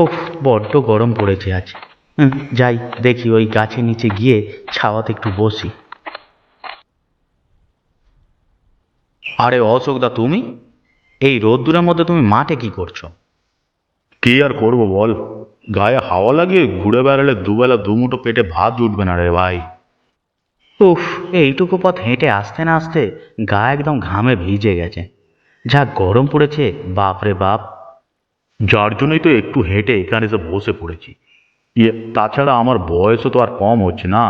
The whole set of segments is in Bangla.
উফ, বড্ড গরম পড়েছে আজ। যাই দেখি ওই গাছের নিচে গিয়ে ছাওয়াতে একটু বসি। আরে অশোকদা, তুমি এই রোদ্দুরের মধ্যে তুমি মাঠে কি করছো? কি আর করব বল, গায়ে হাওয়া লাগিয়ে ঘুরে বেড়ালে দুবেলা দুমুঠো পেটে ভাত জুটবে না রে ভাই। উফ, এইটুকু পথ হেঁটে আসতে না আসতে গা একদম ঘামে ভিজে গেছে। যা গরম পড়েছে, বাপ রে বাপ। যার জন্যই তো একটু হেঁটে এখানে এসে বসে পড়েছি। তাছাড়া আমার বয়সও তো আর কম হচ্ছে না।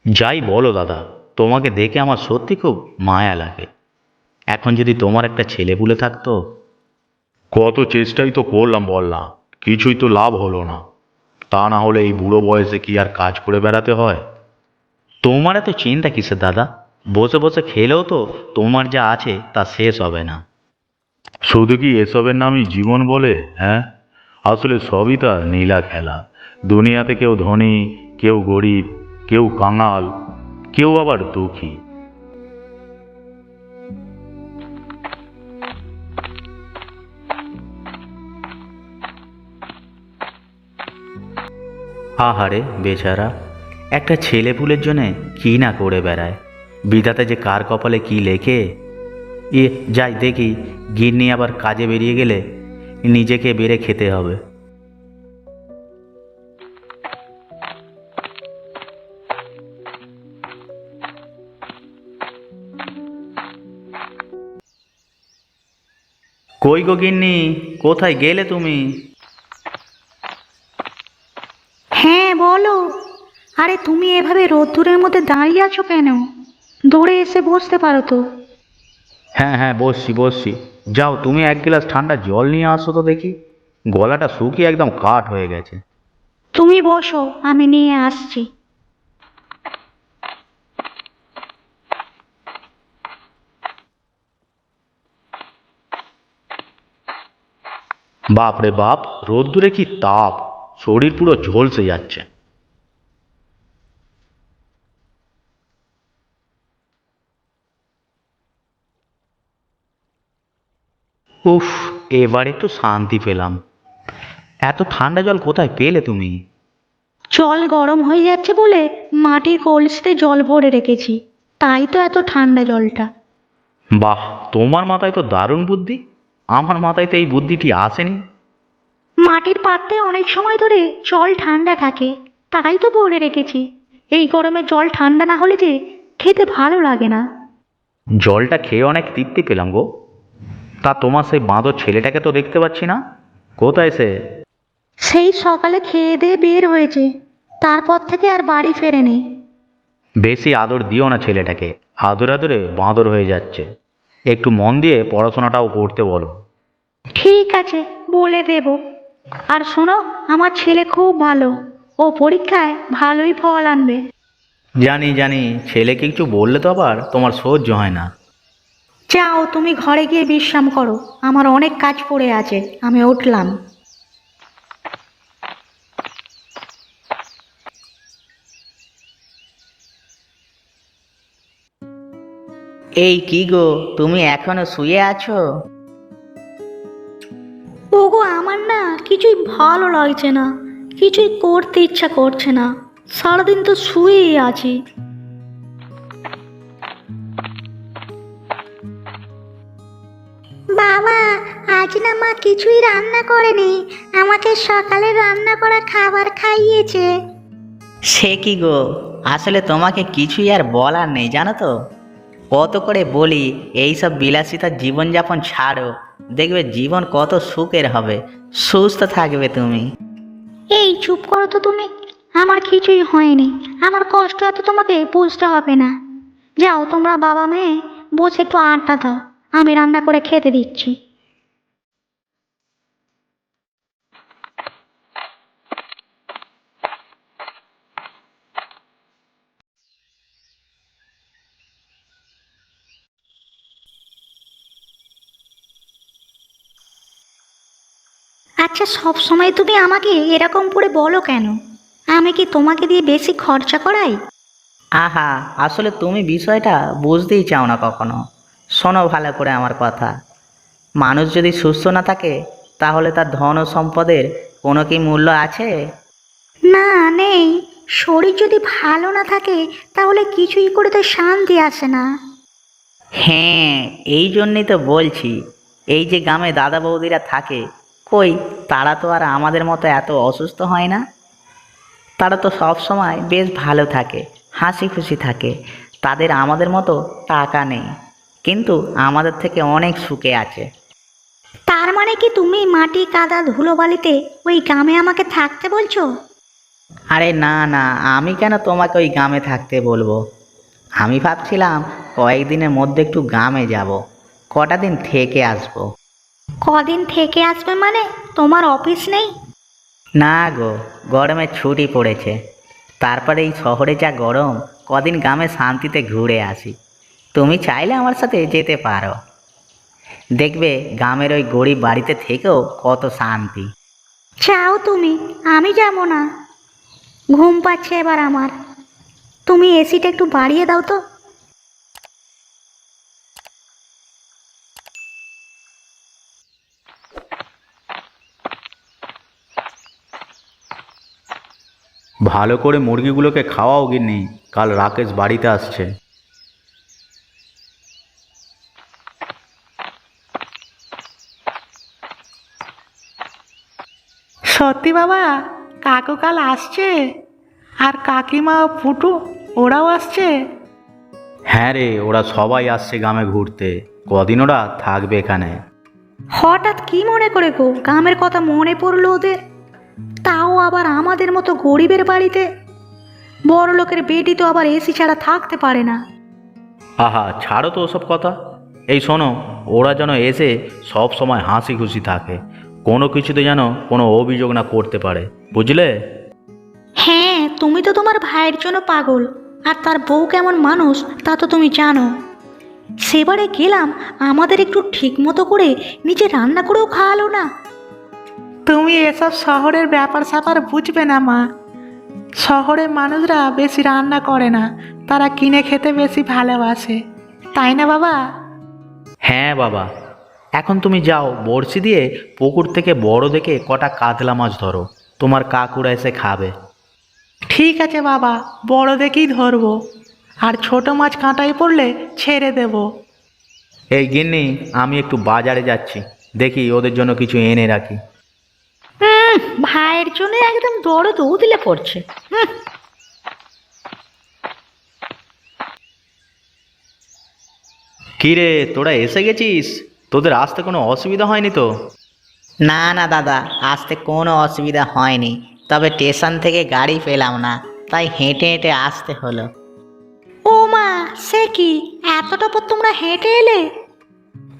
যাই বলো দাদা, তোমাকে দেখে আমার সত্যি খুব মায়া লাগে। এখন যদি তোমার একটা ছেলেপুলে থাকতো। কত চেষ্টাই তো করলাম বল না, কিছুই তো লাভ হলো না। তা না হলে এই বুড়ো বয়সে কি আর কাজ করে বেড়াতে হয়? তোমার এত চিন্তা কিসের দাদা? বসে বসে খেলেও তো তোমার যা আছে তা শেষ হবে না। শুধু কি এসবের নামই জীবন বলে? হ্যাঁ, আসলে সবই তার নীলা খেলা। দুনিয়াতে কেউ ধনী, কেউ গরিব, কেউ কাঙাল, কেউ আবার দুঃখী। আহারে বেচারা, একটা ছেলেপুলের জন্যে কি না করে বেড়ায়। বিধাতা যে কার কপালে কি লেখে। যাই দেখি, গিন্নি আবার কাজে বেরিয়ে গেলে নিজেকে বেড়ে খেতে হবে। কই গো গিন্নি, কোথায় গেলে তুমি? হ্যাঁ বলো। আরে তুমি এভাবে রোদ্দুরের মধ্যে দাঁড়িয়ে আছো কেন? দৌড়ে এসে বসতে পারো তো। হ্যাঁ হ্যাঁ, বসছি বসছি। যাও তুমি এক গ্লাস ঠান্ডা জল নিয়ে আসো তো দেখি। গলাটা শুকিয়ে একদম কাঠ হয়ে গেছে। তুমি বসো, আমি নিয়ে আসছি। বাপ রে বাপ, রোদ্দুরে কি তাপ! শরীর পুরো ঝলসে যাচ্ছে। উফ, এবার একটু শান্তি পেলাম। এত ঠান্ডা জল কোথায় পেলে তুমি? জল গরম হয়ে যাচ্ছে বলে মাটির কলসিতে জল ভরে রেখেছি, তাই তো এত ঠান্ডা জলটা। বাহ, তোমার মাথায় তো দারুণ বুদ্ধি। আমার মাথায় তো এই বুদ্ধিটি আসেনি। মাটির পাত্রে অনেক সময় ধরে জল ঠান্ডা থাকে, তাই তো ভরে রেখেছি। এই গরমে জল ঠান্ডা না হলে যে খেতে ভালো লাগে না। জলটা খেয়ে অনেক তৃপ্তি পেলাম গো। তা তোমার সেই বাঁদর ছেলেটাকে তো দেখতে পাচ্ছি না, কোথায় সে? সেই সকালে খেয়ে দিয়ে বের হয়েছে, তারপর থেকে আর বাড়ি ফেরেনি। বেশি আদর দিও না ছেলেটাকে, আদরে আদরে বাঁদর হয়ে যাচ্ছে। একটু মন দিয়ে পড়াশোনাটাও করতে বলো। ঠিক আছে, বলে দেব। আর শোনো, আমার ছেলে খুব ভালো, ও পরীক্ষায় ভালোই ফল আনবে। জানি জানি, ছেলেকে কিছু বললে তো আবার তোমার সহ্য হয় না। যাও তুমি ঘরে গিয়ে বিশ্রাম করো, আমার অনেক কাজ পড়ে আছে, আমি উঠলাম। এই কি গো, তুমি এখনো শুয়ে আছো? ওগো, আমার না কিছুই ভালো লাগছে না, কিছুই করতে ইচ্ছা করছে না, সারাদিন তো শুয়েই আছি। বাবা, আজ না মা কিছুই রান্না করেনি, আমাকে সকালে রান্না করা খাবার খাইয়েছে। সে কি গো, আসলে তোমাকে কিছুই আর বলার নেই জানো তো। কত করে বলি এইসব বিলাসিতার জীবনযাপন ছাড়ো, দেখবে জীবন কত সুখের হবে, সুস্থ থাকবে তুমি। এই চুপ করো তো তুমি, আমার কিছুই হয়নি, আমার কষ্ট এত তোমাকে বুঝতে হবে না। যাও তোমরা বাবা মেয়ে বসে একটু আড্ডা দাও, আমি রান্না করে খেতে দিচ্ছি। আচ্ছা, সব সময় তুমি আমাকে এরকম করে বলো কেন? আমি কি তোমাকে দিয়ে বেশি খরচা করাই? আহা, আসলে তুমি বিষয়টা বুঝতেই চাও না কখনো। শোনো ভালো করে আমার কথা। মানুষ যদি সুস্থ না থাকে তাহলে তার ধন ও সম্পদের কোনো কি মূল্য আছে? না, নেই। শরীর যদি ভালো না থাকে তাহলে কিছুই করে তো শান্তি আসে না। হ্যাঁ, এই জন্যই তো বলছি, এই যে গ্রামে দাদা বৌদিরা থাকে, কই তারা তো আর আমাদের মতো এত অসুস্থ হয় না। তারা তো সব সময় বেশ ভালো থাকে, হাসি খুশি থাকে। তাদের আমাদের মতো টাকা নেই, কিন্তু আমাদের থেকে অনেক সুখে আছে। তার মানে কি তুমি মাটি কাদা ধুলোবালিতে ওই গ্রামে আমাকে থাকতে বলছো? আরে না না, আমি কেন তোমাকে ওই গ্রামে থাকতে বলবো? আমি ভাবছিলাম কয়েকদিনের মধ্যে একটু গ্রামে যাব, কটা দিন থেকে আসবো। কদিন থেকে আসবে মানে? তোমার অফিস নেই? না গো, গরমের ছুটি পড়েছে। তারপরে এই শহরে যা গরম, কদিন গ্রামে শান্তিতে ঘুরে আসি। তুমি চাইলে আমার সাথে যেতে পারো। দেখবে গ্রামের ওই গরিব বাড়িতে থেকেও কত শান্তি। চাও তুমি, আমি যাব না। ঘুম পাচ্ছে এবার আমার। তুমি এসিটা একটু বাড়িয়ে দাও তো। ভালো করে মুরগিগুলোকে খাওয়াও গিন্নি, কাল রাকেশ বাড়িতে আসছে। সত্যি বাবা, কাকু কাল আসছে? আর কাকিমা ও ফুটু ওরাও আসছে? হ্যাঁ রে, ওরা সবাই আসছে গ্রামে ঘুরতে। কদিন ওরা থাকবে এখানে। হঠাৎ কি মনে করে গো গ্রামের কথা মনে পড়লো ওদের? তাও আবার আমাদের মতো গরিবের বাড়িতে। বড় লোকের বেটি তো আবার এসি ছাড়া থাকতে পারে না। আহা, ছাড়ো তো ওসব কথা। এই শোনো, ওরা যেন এসে সব সময় হাসি খুশি থাকে, কোনো কিছুতে যেন কোনো অভিযোগ না করতে পারে, বুঝলে? হ্যাঁ, তুমি তো তোমার ভাইয়ের জন্য পাগল, আর তার বউ কেমন মানুষ তা তো তুমি জানো। সেবারে গেলাম, আমাদের একটু ঠিক মতো করে নিজে রান্না করেও খাওয়ালো না। তুমি এসব শহরের ব্যাপার স্যাপার বুঝবে না মা। শহরের মানুষরা বেশি রান্না করে না, তারা কিনে খেতে বেশি ভালোবাসে, তাই না বাবা? হ্যাঁ বাবা, এখন তুমি যাও বড়শি দিয়ে পুকুর থেকে বড় দেখে কটা কাতলা মাছ ধরো, তোমার কাকুরা এসে খাবে। ঠিক আছে বাবা, বড় দেখেই ধরবো, আর ছোট মাছ কাঁটায় পড়লে ছেড়ে দেব। এই গিন্নি, আমি একটু বাজারে যাচ্ছি, দেখি ওদের জন্য কিছু এনে রাখি। ভাইয়ের জন্য একদম দরদ দিলে পড়ছে। কি রে, তোরা এসে গেছিস? তোদের আসতে কোনো অসুবিধা হয়নি তো? না না দাদা, আসতে কোনো অসুবিধা হয়নি, তবে স্টেশন থেকে গাড়ি পেলাম না, তাই হেঁটে হেঁটে আসতে হলো। ও মা, সে কি এতটা পথ তোমরা হেঁটে এলে?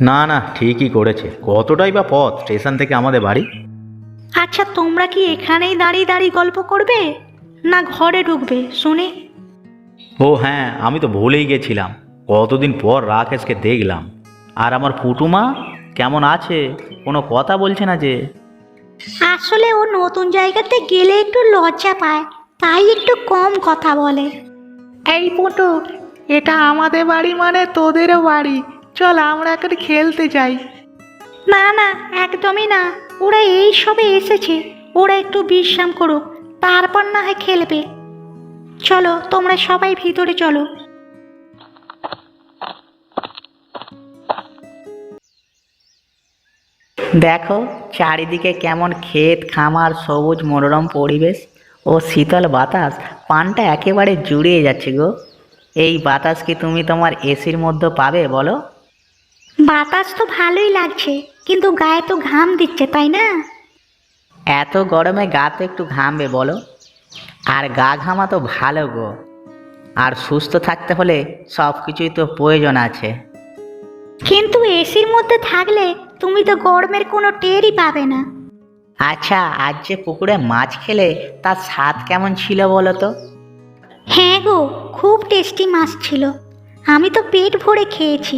না না, ঠিকই করেছে। কতটাই বা পথ স্টেশন থেকে আমাদের বাড়ি? আচ্ছা, তোমরা কি এখানেই দাঁড়িয়ে দাঁড়িয়ে গল্প করবে, না ঘরে ঢুকবে শুনি? ও হ্যাঁ, আমি তো ভুলেই গেছিলাম, কতদিন পর রাকেশকে দেখলাম। আর আমার ফুটুমা কেমন আছে? কোনো কথা বলছে না যে? আসলে ও নতুন জায়গাতে গেলে একটু লজ্জা পায়, তাই একটু কম কথা বলে। এই পুটু, এটা আমাদের বাড়ি মানে তোদেরও বাড়ি, চল আমরা এখন খেলতে যাই। না না, একদমই না। ওরা এই সবে এসেছে, ওরা একটু বিশ্রাম করুক, তারপর না হয় খেলবে। চলো তোমরা সবাই ভিতরে চলো। দেখো চারিদিকে কেমন ক্ষেত খামার, সবুজ মনোরম পরিবেশ ও শীতল বাতাস, পানটা একেবারে জুড়িয়ে যাচ্ছে গো। এই বাতাস কি তুমি তোমার এসির মধ্যে পাবে বলো? বাতাস তো ভালোই লাগছে, কিন্তু গায়ে তো ঘাম দিচ্ছে, তাই না? এত গরমে গা তো একটু ঘামবে বলো? আর গা ঘামা তো ভালো গো, আর সুস্থ থাকতে হলে সব কিছুই তো প্রয়োজন আছে। কিন্তু এসির মধ্যে থাকলে তুমি তো গরমের কোনো টেরই পাবে না। আচ্ছা, আজ যে পুকুরে মাছ খেলে তার স্বাদ কেমন ছিল বলো তো? হ্যাঁ গো, খুব টেস্টি মাছ ছিল। আমি তো পেট ভরে খেয়েছি,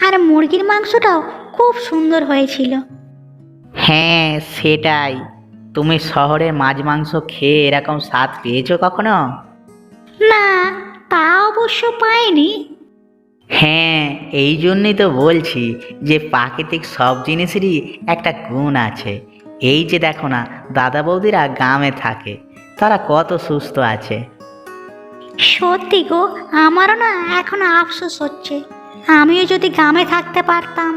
আর মুরগির মাংসটাও খুব সুন্দর হয়েছিল। হ্যাঁ সেটাই, তুমি শহরের মাছ মাংস খেয়ে এরকম স্বাদ পেয়েছো কখনো? না, তা অবশ্য পাইনি। হ্যাঁ, এই জন্যই তো বলছি যে প্রাকৃতিক সব জিনিসেরই একটা গুণ আছে। এই যে দেখো না, দাদা বৌদিরা গ্রামে থাকে, তারা কত সুস্থ আছে। সত্যি গো, আমারও না এখন আফসোস হচ্ছে, আমিও যদি গ্রামে থাকতে পারতাম।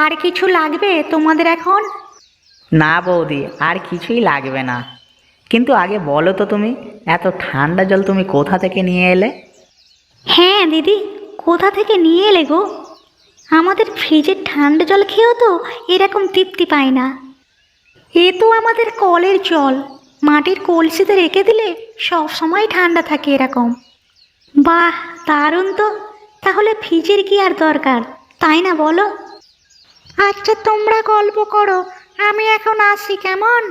আর কিছু লাগবে তোমাদের এখন? না বৌদি, আর কিছুই লাগবে না। কিন্তু আগে বলো তো, তুমি এত ঠান্ডা জল তুমি কোথা থেকে নিয়ে এলে? হ্যাঁ দিদি, কোথা থেকে নিয়ে এলে গো? আমাদের ফ্রিজের ঠান্ডা জল খেয়েও তো এরকম তৃপ্তি পাই না। এ তো আমাদের কলের জল, মাটির কলসিতে রেখে দিলে সব সময় ঠান্ডা থাকে এরকম। বাহ, দারুণ তো! তাহলে ফ্রিজের কি আর দরকার, তাই না বলো? আচ্ছা তোমরা গল্প করো, আমি এখন আসি কেমন?